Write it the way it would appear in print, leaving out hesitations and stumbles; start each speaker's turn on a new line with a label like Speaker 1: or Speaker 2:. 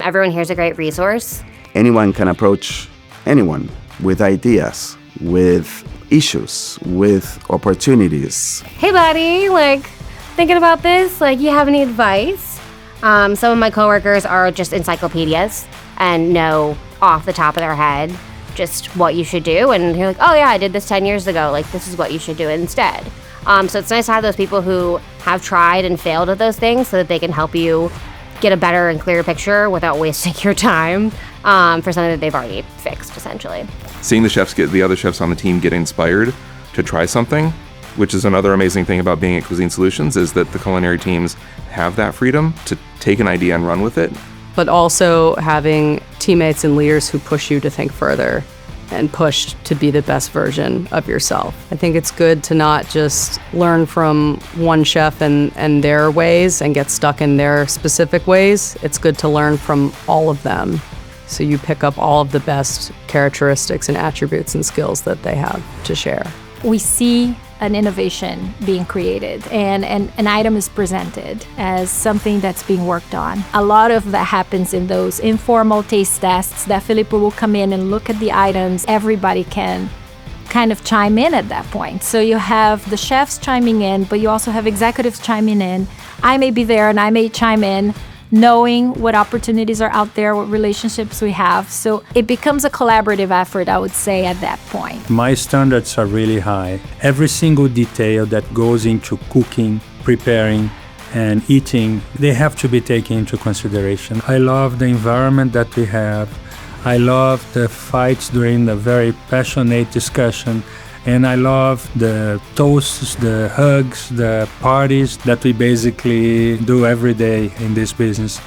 Speaker 1: Everyone here's a great resource.
Speaker 2: Anyone can approach anyone with ideas, with issues, with opportunities.
Speaker 1: Hey buddy, thinking about this, you have any advice? Some of my coworkers are just encyclopedias and know off the top of their head just what you should do. And you're like, oh yeah, I did this 10 years ago. This is what you should do instead. So it's nice to have those people who have tried and failed at those things so that they can help you get a better and clearer picture without wasting your time for something that they've already fixed, essentially.
Speaker 3: Seeing the other chefs on the team get inspired to try something, which is another amazing thing about being at Cuisine Solutions, is that the culinary teams have that freedom to take an idea and run with it.
Speaker 4: But also having teammates and leaders who push you to think further and push to be the best version of yourself. I think it's good to not just learn from one chef and their ways and get stuck in their specific ways. It's good to learn from all of them, so you pick up all of the best characteristics and attributes and skills that they have to share.
Speaker 5: We see an innovation being created and an item is presented as something that's being worked on. A lot of that happens in those informal taste tests that Filippo will come in and look at the items. Everybody can kind of chime in at that point. So you have the chefs chiming in, but you also have executives chiming in. I may be there and I may chime in, knowing what opportunities are out there, what relationships we have. So it becomes a collaborative effort, I would say, at that point.
Speaker 6: My standards are really high. Every single detail that goes into cooking, preparing, and eating, they have to be taken into consideration. I love the environment that we have. I love the fights during the very passionate discussion. And I love the toasts, the hugs, the parties that we basically do every day in this business.